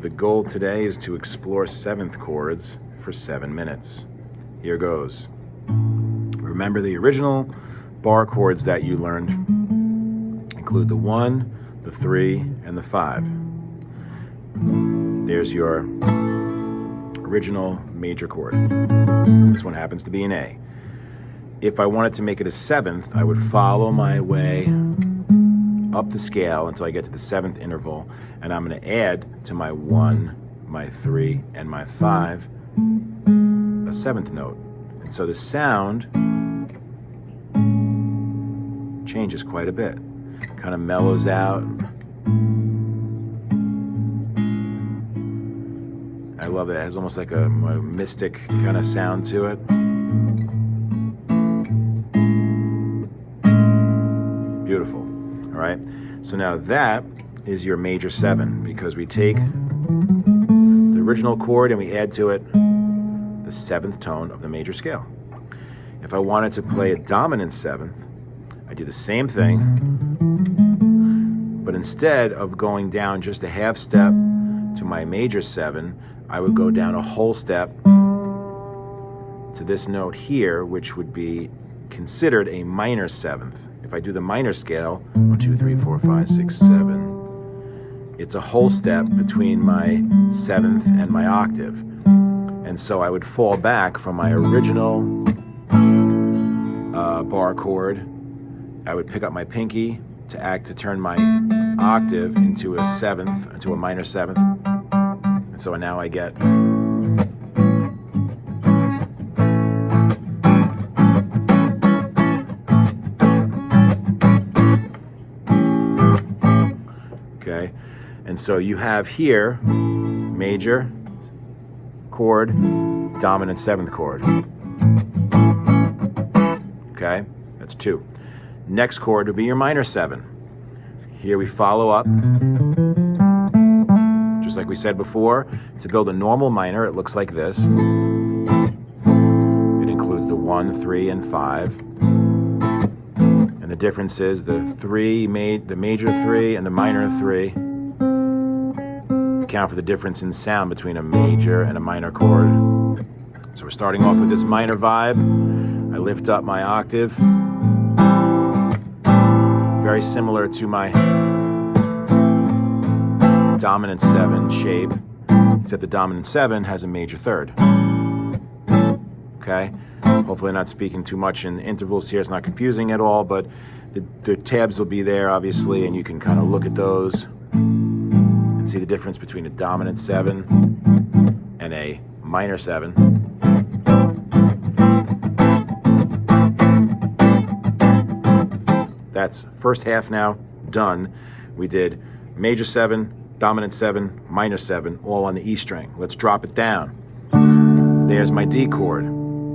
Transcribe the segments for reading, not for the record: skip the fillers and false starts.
The goal today is to explore seventh chords for 7 minutes. Here goes. Remember the original bar chords that you learned include the 1, the 3, and the 5. There's your original major chord. This one happens to be an A. If I wanted to make it a 7th, I would follow my way up the scale until I get to the 7th interval, and I'm going to add to my 1, my 3, and my 5 a 7th note. And so the sound changes quite a bit. Kind of mellows out. I love it. It has almost like a mystic kind of sound to it. Beautiful. All right. So now that is your major 7, because we take the original chord and we add to it the 7th tone of the major scale. If I wanted to play a dominant 7th, I do the same thing, but instead of going down just a half step to my major 7, I would go down a whole step to this note here, which would be considered a minor 7th. If I do the minor scale, 1, 2, 3, 4, 5, 6, 7, it's a whole step between my 7th and my octave. And so I would fall back from my original bar chord. I would pick up my pinky to turn my octave into a 7th, into a minor 7th. And so now I get okay. And so you have here major chord, dominant 7th chord. Okay, that's 2. Next chord would be your minor 7. Here we follow up, just like we said before. To build a normal minor, it looks like this. It includes the 1, 3, and 5. And the difference is the major 3 and the minor 3 account for the difference in sound between a major and a minor chord. So we're starting off with this minor vibe. I lift up my octave. Very similar to my dominant 7 shape, except the dominant 7 has a major 3rd. Okay? Hopefully I'm not speaking too much in intervals here. It's not confusing at all, but the tabs will be there, obviously, and you can kind of look at those and see the difference between a dominant 7 and a minor 7. That's first half now done. We did major 7, dominant 7, minor 7, all on the E string. Let's drop it down. There's my D chord,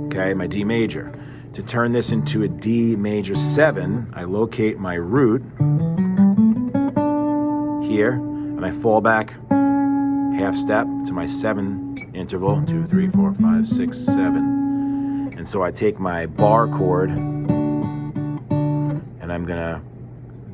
okay, my D major. To turn this into a D major 7, I locate my root here, and I fall back half step to my 7 interval, 2, 3, 4, 5, 6, 7. And so I take my bar chord, and I'm gonna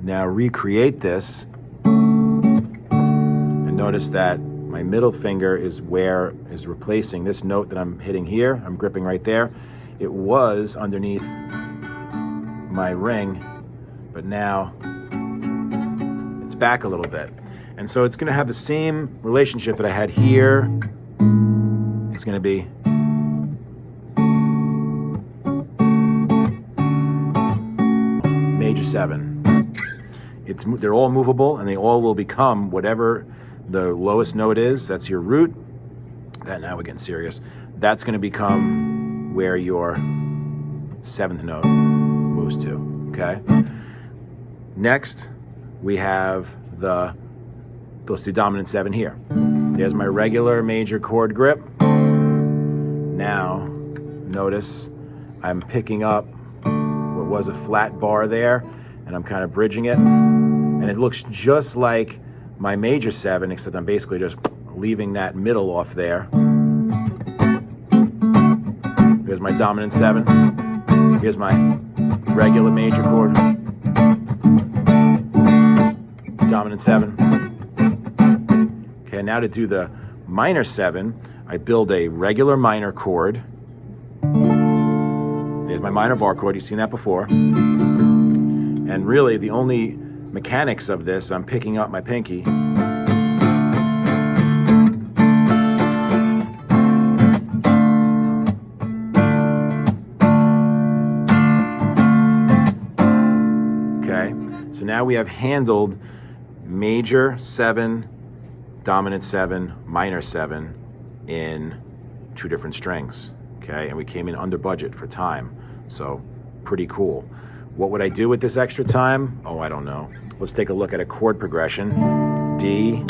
now recreate this, and notice that my middle finger is replacing this note that I'm hitting here. I'm gripping right there. It was underneath my ring, but now it's back a little bit. And so it's gonna have the same relationship that I had here. It's gonna be major 7. They're all movable, and they all will become whatever the lowest note is. That's your root. That, now we're getting serious. That's going to become where your 7th note moves to. Okay. Next, we have let's do dominant 7 here. There's my regular major chord grip. Now, notice I'm picking up what was a flat bar there, and I'm kind of bridging it, and it looks just like my major 7, except I'm basically just leaving that middle off there. Here's my dominant 7. Here's my regular major chord. Dominant 7. Okay, now to do the minor 7, I build a regular minor chord. There's my minor bar chord, you've seen that before. And really the only mechanics of this, I'm picking up my pinky. Okay, so now we have handled major 7, dominant 7, minor 7 in 2 different strings. Okay, and we came in under budget for time, so pretty cool. What would I do with this extra time? Oh, I don't know. Let's take a look at a chord progression. D,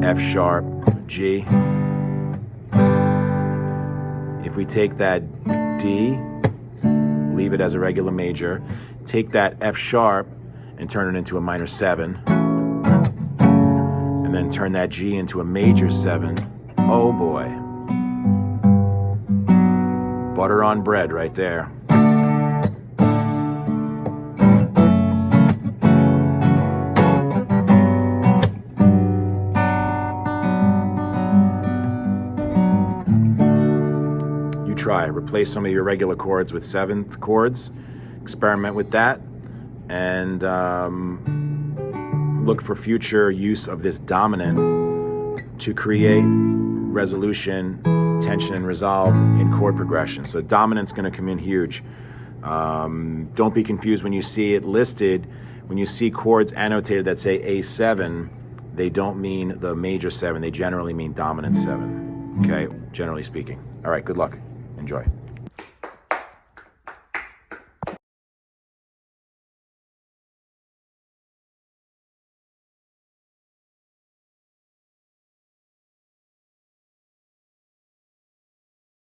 F sharp, G. If we take that D, leave it as a regular major, take that F sharp and turn it into a minor 7, and then turn that G into a major 7, oh boy. Butter on bread right there. You try, replace some of your regular chords with 7th chords, experiment with that, and look for future use of this dominant to create resolution, tension, and resolve in chord progression. So dominant's going to come in huge. Don't be confused when you see it listed. When you see chords annotated that say A7, they don't mean the major 7. They generally mean dominant 7. Okay, generally speaking. All right, good luck. Enjoy.